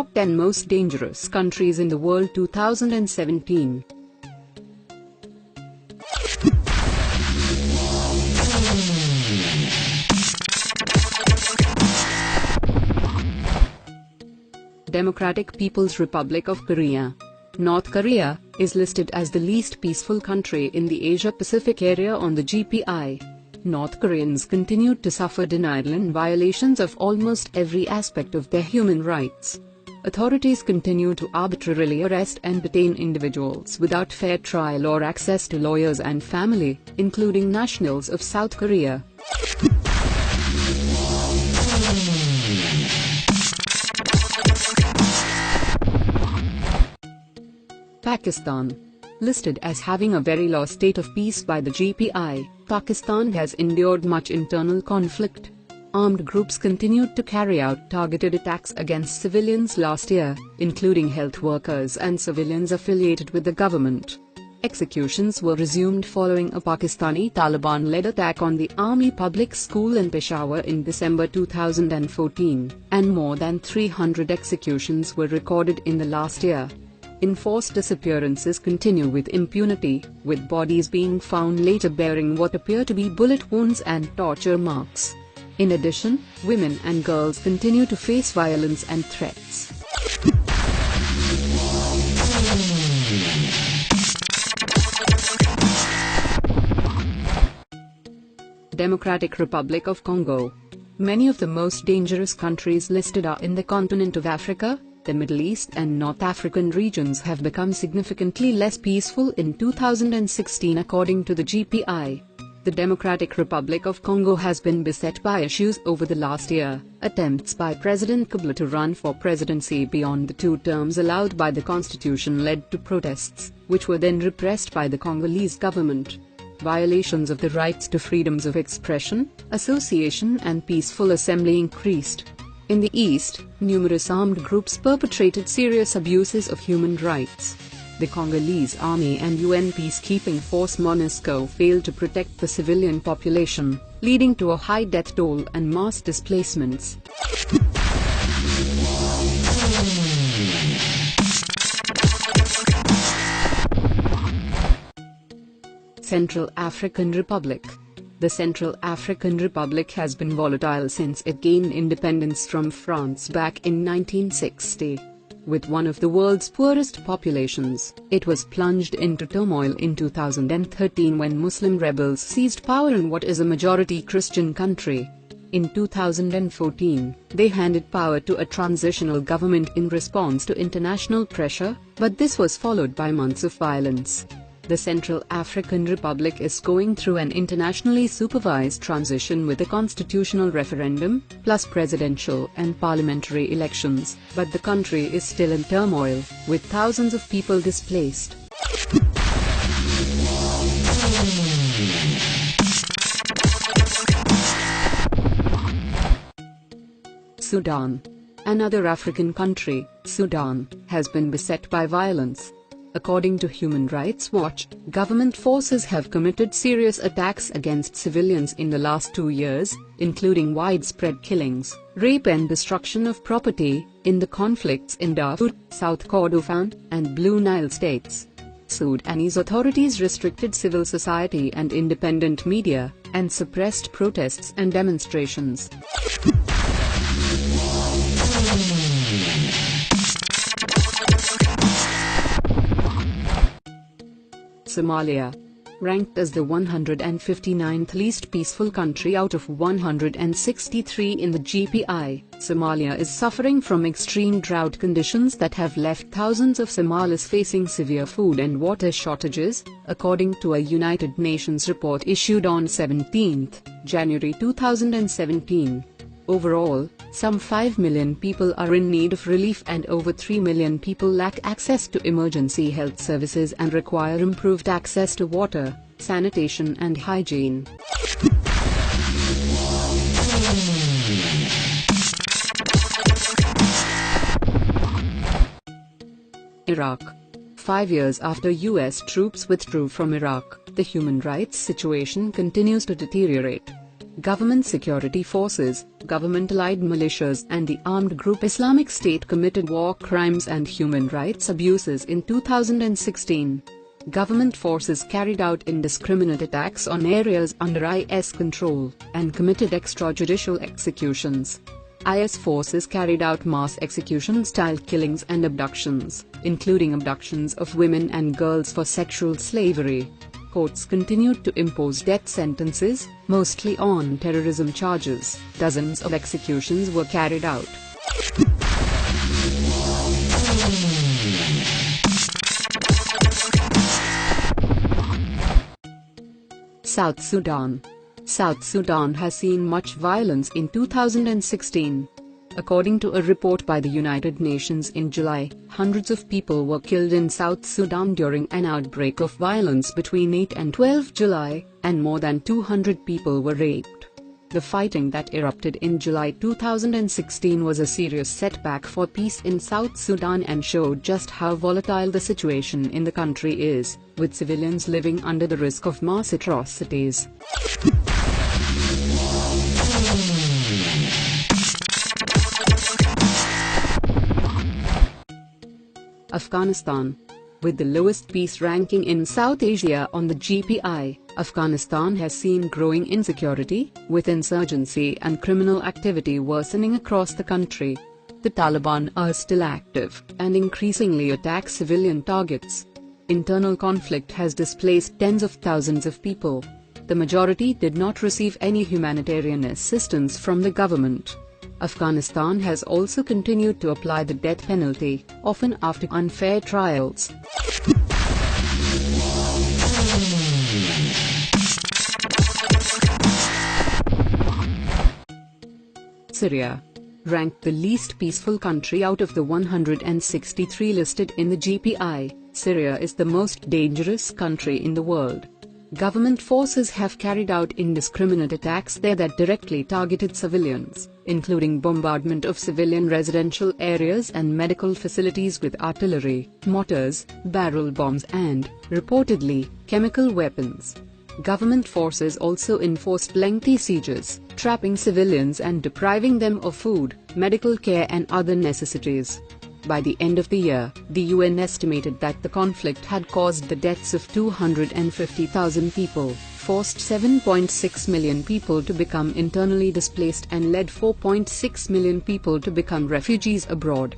Top 10 Most Dangerous Countries in the World 2017. Democratic People's Republic of Korea. North Korea is listed as the least peaceful country in the Asia-Pacific area on the GPI. North Koreans continued to suffer denial and violations of almost every aspect of their human rights. Authorities continue to arbitrarily arrest and detain individuals without fair trial or access to lawyers and family, including nationals of South Korea. Pakistan. Listed as having a very low state of peace by the GPI, Pakistan has endured much internal conflict. Armed groups continued to carry out targeted attacks against civilians last year, including health workers and civilians affiliated with the government. Executions were resumed following a Pakistani Taliban-led attack on the Army Public School in Peshawar in December 2014, and more than 300 executions were recorded in the last year. Enforced disappearances continue with impunity, with bodies being found later bearing what appear to be bullet wounds and torture marks. In addition, women and girls continue to face violence and threats. Democratic Republic of Congo. Many of the most dangerous countries listed are in the continent of Africa. The Middle East and North African regions have become significantly less peaceful in 2016 according to the GPI. The Democratic Republic of Congo has been beset by issues over the last year. Attempts by President Kabila to run for presidency beyond the 2 terms allowed by the constitution led to protests, which were then repressed by the Congolese government. Violations of the rights to freedoms of expression, association and peaceful assembly increased. In the East, numerous armed groups perpetrated serious abuses of human rights. The Congolese army and UN peacekeeping force MONUSCO failed to protect the civilian population, leading to a high death toll and mass displacements. Central African Republic. The Central African Republic has been volatile since it gained independence from France back in 1960. With one of the world's poorest populations, it was plunged into turmoil in 2013 when Muslim rebels seized power in what is a majority Christian country. In 2014, they handed power to a transitional government in response to international pressure, but this was followed by months of violence. The Central African Republic is going through an internationally supervised transition with a constitutional referendum, plus presidential and parliamentary elections, but the country is still in turmoil, with thousands of people displaced. Sudan. Another African country, Sudan, has been beset by violence. According to Human Rights Watch, government forces have committed serious attacks against civilians in the last 2 years, including widespread killings, rape and destruction of property, in the conflicts in Darfur, South Kordofan, and Blue Nile states. Sudanese authorities restricted civil society and independent media, and suppressed protests and demonstrations. Somalia. Ranked as the 159th least peaceful country out of 163 in the GPI, Somalia is suffering from extreme drought conditions that have left thousands of Somalis facing severe food and water shortages, according to a United Nations report issued on 17 January 2017. Overall, some 5 million people are in need of relief and over 3 million people lack access to emergency health services and require improved access to water, sanitation and hygiene. Iraq. 5 years after US troops withdrew from Iraq, the human rights situation continues to deteriorate. Government security forces, government-allied militias and the armed group Islamic State committed war crimes and human rights abuses in 2016. Government forces carried out indiscriminate attacks on areas under IS control and committed extrajudicial executions. IS forces carried out mass execution-style killings and abductions, including abductions of women and girls for sexual slavery. Courts continued to impose death sentences, mostly on terrorism charges. Dozens of executions were carried out. South Sudan. South Sudan has seen much violence in 2016. According to a report by the United Nations in July, hundreds of people were killed in South Sudan during an outbreak of violence between 8 and 12 July, and more than 200 people were raped. The fighting that erupted in July 2016 was a serious setback for peace in South Sudan and showed just how volatile the situation in the country is, with civilians living under the risk of mass atrocities. Afghanistan. With the lowest peace ranking in South Asia on the GPI, Afghanistan has seen growing insecurity, with insurgency and criminal activity worsening across the country. The Taliban are still active and increasingly attack civilian targets. Internal conflict has displaced tens of thousands of people. The majority did not receive any humanitarian assistance from the government. Afghanistan has also continued to apply the death penalty, often after unfair trials. Syria. Ranked the least peaceful country out of the 163 listed in the GPI, Syria is the most dangerous country in the world. Government forces have carried out indiscriminate attacks there that directly targeted civilians, including bombardment of civilian residential areas and medical facilities with artillery, mortars, barrel bombs and, reportedly, chemical weapons. Government forces also enforced lengthy sieges, trapping civilians and depriving them of food, medical care and other necessities. By the end of the year, the UN estimated that the conflict had caused the deaths of 250,000 people, forced 7.6 million people to become internally displaced and led 4.6 million people to become refugees abroad.